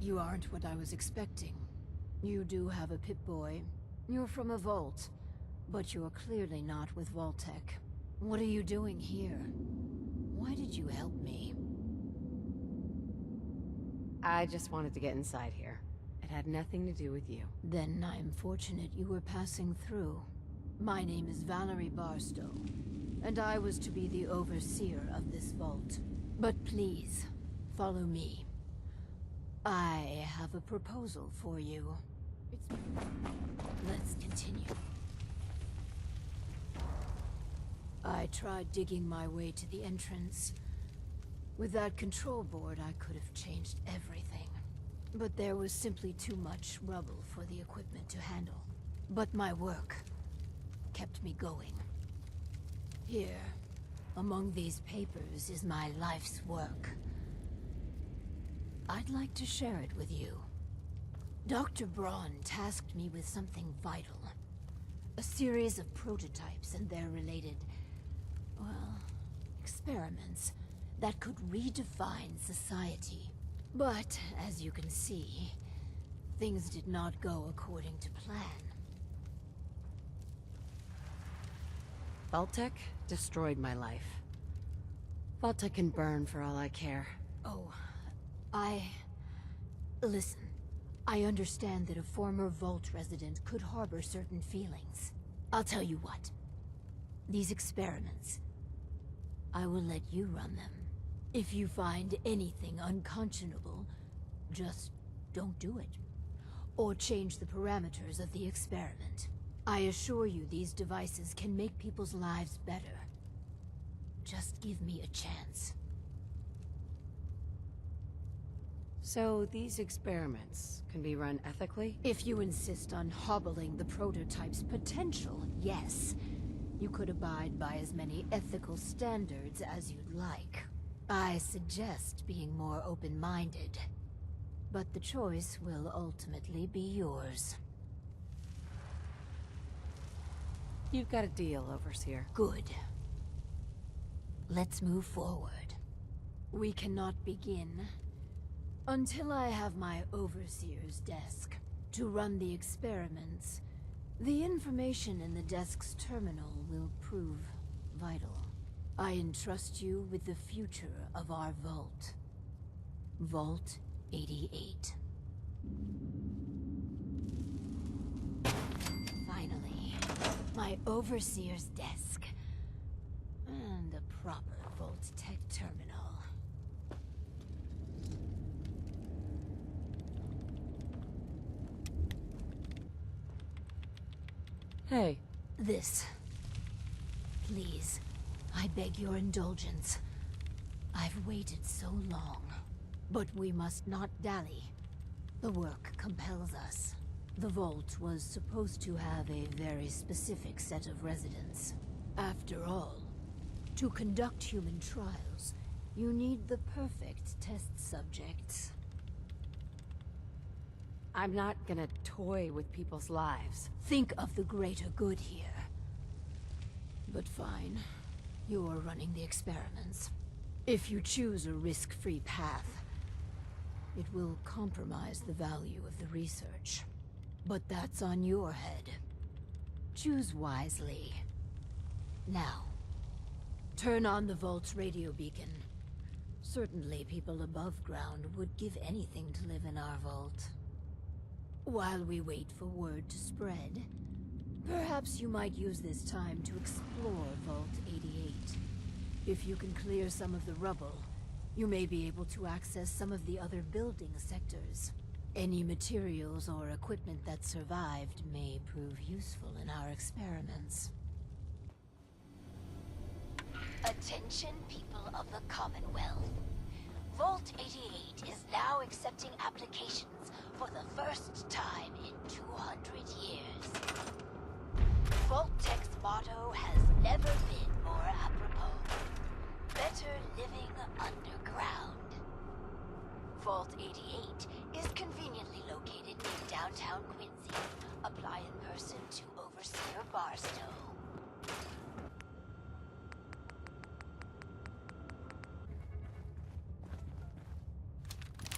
You aren't what I was expecting. You do have a Pip-Boy. You're from a vault. But you're clearly not with Vault-Tec. What are you doing here? Why did you help me? I just wanted to get inside here. It had nothing to do with you. Then I'm fortunate you were passing through. My name is Valerie Barstow, and I was to be the overseer of this vault. But please, follow me. I have a proposal for you. Let's continue. I tried digging my way to the entrance. With that control board, I could have changed everything. But there was simply too much rubble for the equipment to handle. But my work kept me going. Here, among these papers, is my life's work. I'd like to share it with you. Dr. Braun tasked me with something vital. A series of prototypes and their related, well, experiments that could redefine society. But, as you can see, things did not go according to plan. Vault-Tec destroyed my life. Vault-Tec can burn for all I care. Oh, Listen, I understand that a former Vault resident could harbor certain feelings. I'll tell you what. These experiments, I will let you run them. If you find anything unconscionable, just don't do it. Or change the parameters of the experiment. I assure you these devices can make people's lives better. Just give me a chance. So these experiments can be run ethically? If you insist on hobbling the prototype's potential, yes. You could abide by as many ethical standards as you'd like. I suggest being more open-minded. But the choice will ultimately be yours. You've got a deal, Overseer. Good. Let's move forward. We cannot begin until I have my Overseer's desk. To run the experiments, the information in the desk's terminal will prove vital. I entrust you with the future of our vault. Vault 88. Finally, my Overseer's desk. And a proper Vault-Tec terminal. Hey. This. Please, I beg your indulgence. I've waited so long. But we must not dally. The work compels us. The Vault was supposed to have a very specific set of residents. After all, to conduct human trials, you need the perfect test subjects. I'm not gonna toy with people's lives. Think of the greater good here. But fine. You're running the experiments. If you choose a risk-free path, it will compromise the value of the research. But that's on your head. Choose wisely. Now, turn on the Vault's radio beacon. Certainly people above ground would give anything to live in our vault. While we wait for word to spread, perhaps you might use this time to explore Vault 88. If you can clear some of the rubble, you may be able to access some of the other building sectors. Any materials or equipment that survived may prove useful in our experiments. Attention, people of the Commonwealth. Vault 88 is now accepting applications for the first time in 200 years. Vault-Tec's motto has never been more apropos. Better living underground. Vault 88 is conveniently located in downtown Quincy. Apply in person to Overseer Barstow.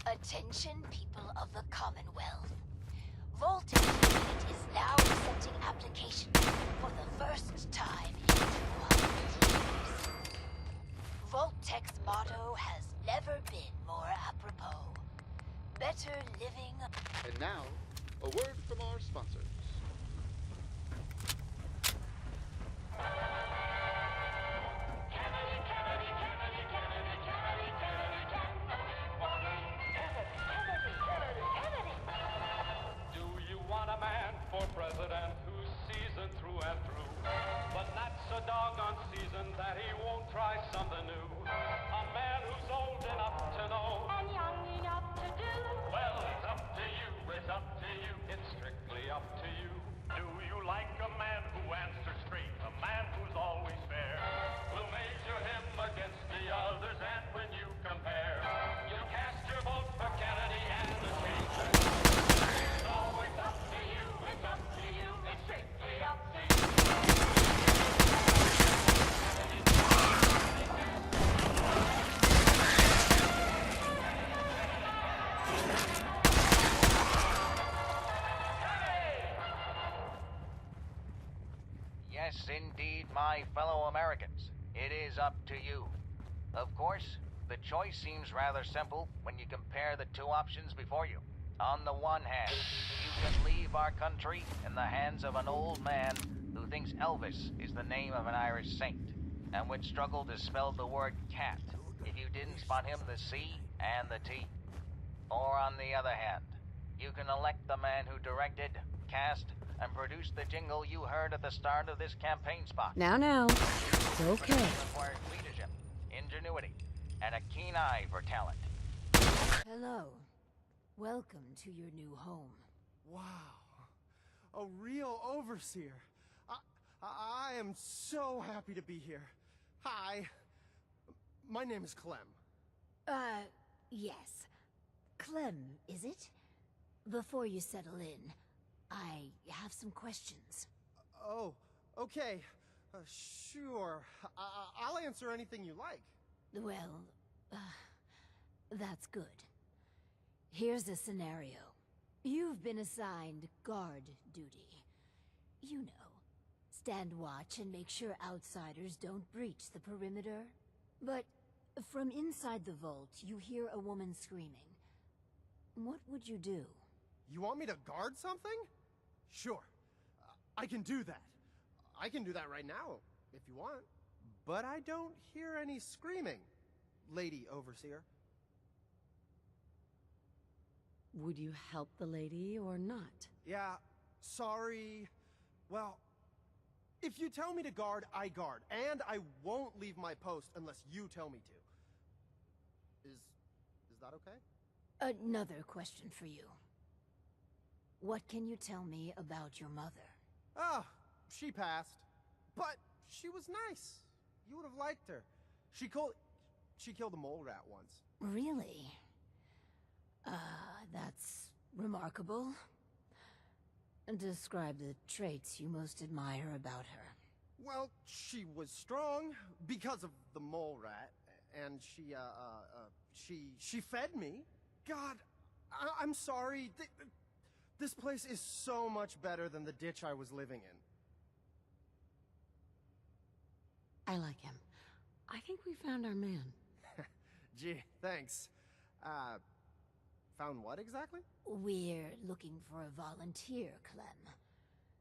Attention, people of the Commonwealth. Vault 88 is now accepting applications for the first time in 200 years. Vault-Tech's motto has never been more apropos. Better living. And now, a word from our sponsors. Do you want a man for president who's seasoned through and through, but not so doggone seasoned that he won't try something new? A man who's old enough to know and young enough to do. Well, it's up to you, it's up to you, it's strictly up to you. Do you like a man who answers straight, a man who's always fair? We'll measure him against the others, and when you compare, you cast your vote for Kennedy and the change. So it's up to you, it's up to you, it's strictly up to you. Yes, indeed, my fellow Americans. It is up to you. Of course, the choice seems rather simple when you compare the two options before you. On the one hand, you can leave our country in the hands of an old man who thinks Elvis is the name of an Irish saint, and would struggle to spell the word cat if you didn't spot him the C and the T. Or on the other hand, you can elect the man who directed, cast, and produced the jingle you heard at the start of this campaign spot. Now. It's okay. It requires leadership, ingenuity, and a keen eye for talent. Hello. Welcome to your new home. Wow. A real overseer. I am so happy to be here. Hi. My name is Clem. Yes. Clem, is it? Before you settle in, I have some questions. Oh, okay. Sure. I'll answer anything you like. Well, that's good. Here's a scenario. You've been assigned guard duty. You know, stand watch and make sure outsiders don't breach the perimeter. But from inside the vault, you hear a woman screaming. What would you do? You want me to guard something? Sure. I can do that. I can do that right now, if you want. But I don't hear any screaming, Lady Overseer. Would you help the lady or not? Yeah, sorry. Well, if you tell me to guard, I guard. And I won't leave my post unless you tell me to. Is that okay? Another question for you. What can you tell me about your mother? Oh, she passed. But she was nice. You would have liked her. She killed a mole rat once. Really? That's remarkable. Describe the traits you most admire about her. Well, she was strong because of the mole rat, and she fed me. God, I'm sorry. This place is so much better than the ditch I was living in. I like him. I think we found our man. Gee, thanks. Found what exactly? We're looking for a volunteer, Clem.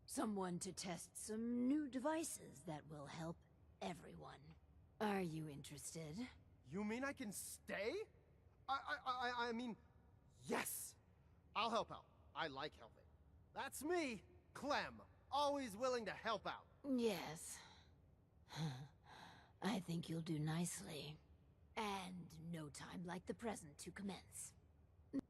Someone to test some new devices that will help everyone. Are you interested? You mean I can stay? I mean, yes. I'll help out. I like helping. That's me, Clem. Always willing to help out. Yes. I think you'll do nicely. And no time like the present to commence.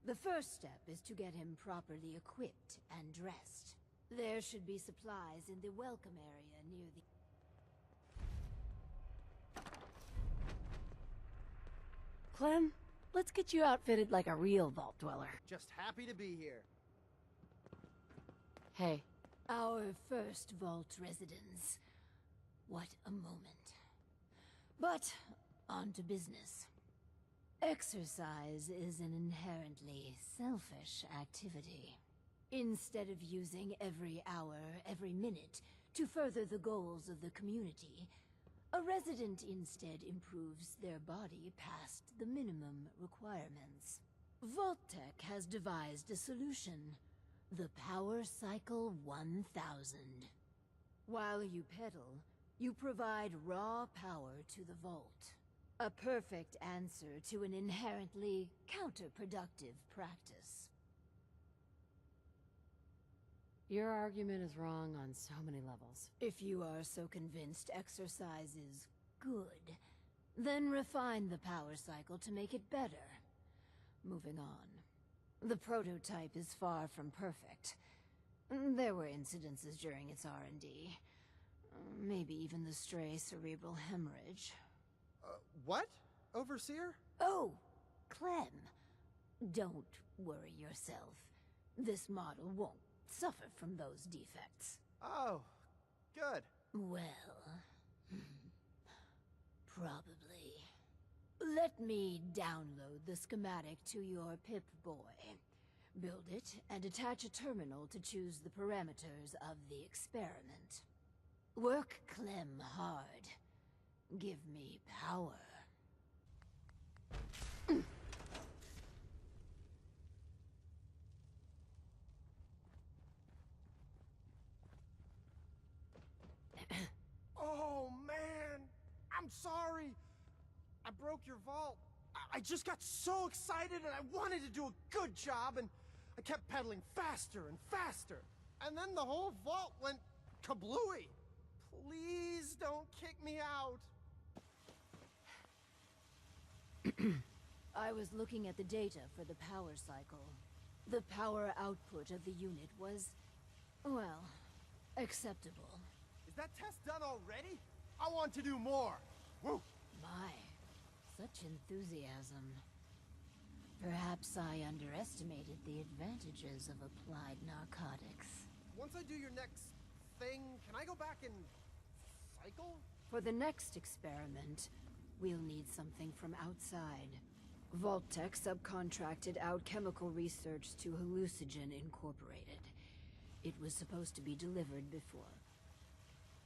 The first step is to get him properly equipped and dressed. There should be supplies in the welcome area near the... Clem, let's get you outfitted like a real vault dweller. Just happy to be here. Hey, Our first vault residence. What a moment. But, on to business. Exercise is an inherently selfish activity. Instead of using every hour, every minute, to further the goals of the community, a resident instead improves their body past the minimum requirements. Vault-Tec has devised a solution. The Power Cycle 1000. While you pedal, you provide raw power to the vault. A perfect answer to an inherently counterproductive practice. Your argument is wrong on so many levels. If you are so convinced exercise is good, then refine the power cycle to make it better. Moving on. The prototype is far from perfect. There were incidences during its R&D. Maybe even the stray cerebral hemorrhage. What? Overseer? Oh, Clem. Don't worry yourself. This model won't suffer from those defects. Oh, good. Well, probably. Let me download the schematic to your Pip-Boy. Build it and attach a terminal to choose the parameters of the experiment. Work Clem hard. Give me power. Oh, man! I'm sorry! I broke your vault. I just got so excited and I wanted to do a good job and I kept pedaling faster and faster. And then the whole vault went kablooey. Please don't kick me out. I was looking at the data for the power cycle. The power output of the unit was, well, acceptable. Is that test done already? I want to do more. Woo! My, such enthusiasm. Perhaps I underestimated the advantages of applied narcotics. Once I do your next thing, can I go back and cycle? For the next experiment, we'll need something from outside. Vault-Tec subcontracted out chemical research to Hallucigen Incorporated. It was supposed to be delivered before.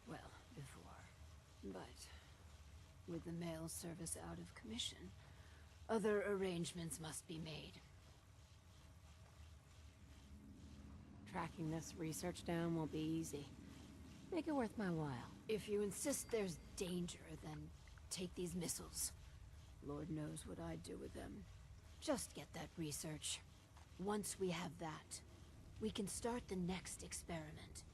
Well, before. But with the mail service out of commission, other arrangements must be made. Tracking this research down won't be easy. Make it worth my while. If you insist there's danger, then take these missiles. Lord knows what I'd do with them. Just get that research. Once we have that, we can start the next experiment.